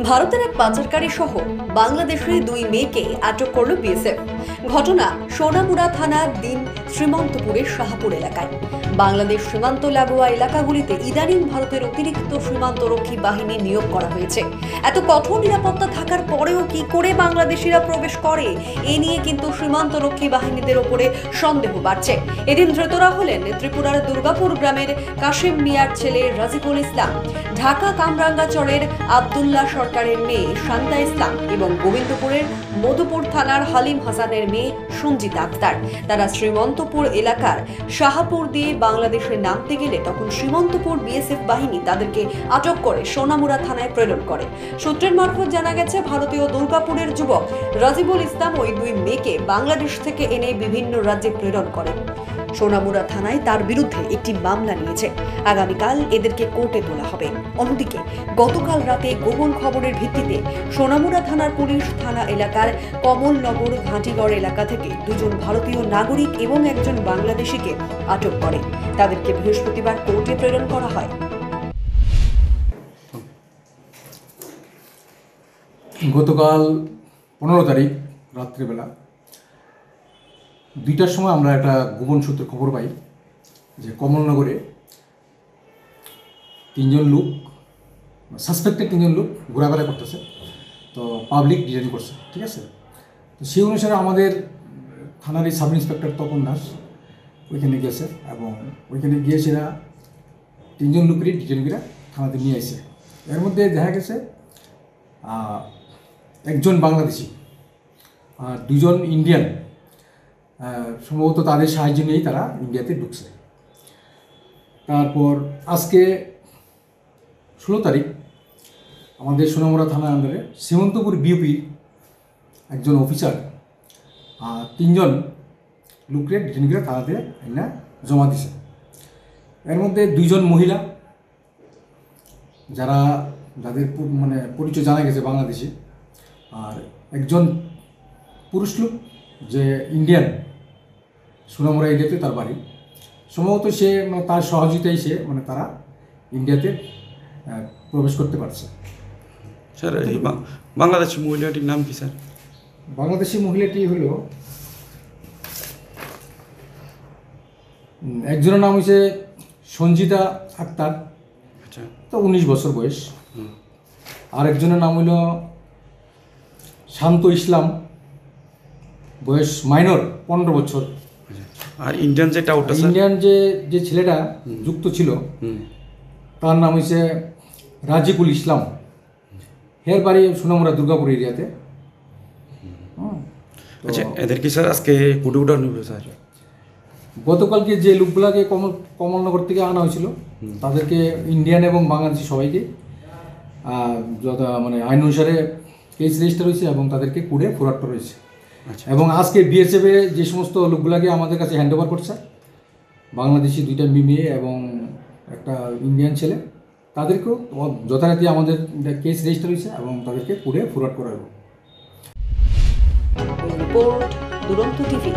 ভারতের এক পাচারকারী সহ বাংলাদেশের দুই মেয়েকে আটক করল বিএসএফ। ঘটনা সোনামুড়া থানার দিন শ্রীমন্তপুরের শাহপুর এলাকায়। বাংলাদেশ সীমান্ত লাগোয়া এলাকাগুলিতে ইদানিং ভারতের অতিরিক্ত সীমান্তরক্ষী বাহিনী নিয়োগ করা হয়েছে। এত কঠোর নিরাপত্তা থাকার পরেও কি করে বাংলাদেশিরা প্রবেশ করে, এ নিয়ে কিন্তু সীমান্তরক্ষী বাহিনীদের ওপরে সন্দেহ বাড়ছে। এদিন ধৃতরা হলেন ত্রিপুরার দুর্গাপুর গ্রামের কাশিম মিয়ার ছেলে রাজিকুল ইসলাম, ঢাকা কামরাঙ্গাচরের আব্দুল্লাহ সরকারের মেয়ে শান্তা ইসলাম এবং গোবিন্দপুরের মধুপুর থানার হালিম হাসানের মেয়ে সঞ্জিতা আক্তার। তারা শ্রীমন্তপুর এলাকার শাহপুর দিয়ে বাংলাদেশে নামতে গেলে তখন শ্রীমন্তপুর বিএসএফ বাহিনী তাদেরকে আটক করে সোনামুড়া থানায় প্রেরণ করে। সূত্রের মারফত জানা গেছে, ভারতীয় দুর্গাপুরের যুবক রাজিবুল ইসলাম ওই দুই মেয়েকে বাংলাদেশ থেকে এনে বিভিন্ন রাজ্যে প্রেরণ করে। সোনামুড়া থানায় তার বিরুদ্ধে একটি মামলা নিয়েছে। আগামীকাল এদেরকে কোর্টে তোলা হবে। অন্যদিকে গতকাল রাতে গোপন খবরের ভিত্তিতে সোনামুড়া থানার পুলিশ থানা এলাকার কমলনগর ঘাটিগড় এলাকা থেকে দুজন ভারতীয় নাগরিক এবং একজন বাংলাদেশিকে আটক করে। তাদেরকে বৃহস্পতিবার কোর্টে প্রেরণ করা হয়। গতকাল 15 তারিখ রাত্রিবেলা 2টার সময় আমরা একটা গোপন সূত্রে খবর পাই যে কমলনগরে 3জন লোক, সাসপেক্টেড 3জন লোক ঘোরাফেরা করতেছে, তো পাবলিক ডিটেইন করছে। ঠিক আছে, তো সেই অনুসারে আমাদের থানার সাব ইন্সপেক্টর তপন দাস ওইখানে গেছে এবং ওইখানে গিয়ে সেরা 3জন লোকেরই ডিটেইন করে থানাতে নিয়ে আসে। এর মধ্যে দেখা গেছে একজন বাংলাদেশি আর 2জন ইন্ডিয়ান, সম্ভবত তাদের সাহায্য নিয়েই তারা ইন্ডিয়াতে ঢুকছে। তারপর আজকে 16 তারিখ আমাদের সোনামুড়া থানার আন্ডারে শ্রীমন্তপুর বিউপি একজন অফিসার আর 3জন লোকরে ডিটেইন করে থানাতে এনে জমা দিছে। এর মধ্যে 2জন মহিলা যাদের পরিচয় জানা গেছে বাংলাদেশি, আর একজন পুরুষ লোক যে ইন্ডিয়ান, সোনামুড়া এরিয়াতে তার বাড়ি। সম্ভবত সে তার সহযোগিতায় সে তারা ইন্ডিয়াতে প্রবেশ করতে পারছে। স্যার, এই বাংলাদেশি মহিলাটির নাম কি স্যার? বাংলাদেশি মহিলাটি হলো, একজনের নাম হচ্ছে সঞ্জিতা আক্তার, আচ্ছা, তো 19 বছর বয়স। আর একজনের নাম হইল শান্ত ইসলাম, বয়স মাইনর 15 বছর। আর ইন্ডিয়ান ইন্ডিয়ান যে ছেলেটা যুক্ত ছিল তার নাম হচ্ছে রাজিকুল ইসলাম, হের বাড়ি সোনামুড়া দুর্গাপুর এরিয়াতে। আচ্ছা, এদের কি স্যার আজকে কোর্টে উঠানো হবে স্যার? গতকালকে যে লোকগুলাকে কমলনগর থেকে আনা হয়েছিল তাদেরকে ইন্ডিয়ান এবং বাংলাদেশি সবাইকে আইন অনুসারে কেস রেজিস্টার হয়েছে এবং তাদেরকে কোর্টে ফরওয়ার্ড করা হয়েছে। এবং আজকে বিএসএফে যে সমস্ত লোকগুলাকে আমাদের কাছে হ্যান্ড ওভার করছে, বাংলাদেশি 2টা মেয়ে এবং একটা ইন্ডিয়ান ছেলে, তাদেরকেও যথারীতি আমাদের কেস রেজিস্টার হয়েছে এবং তাদেরকে কোর্টে ফরওয়ার্ড করা হবে। রিপোর্ট দুরন্ত টিভি।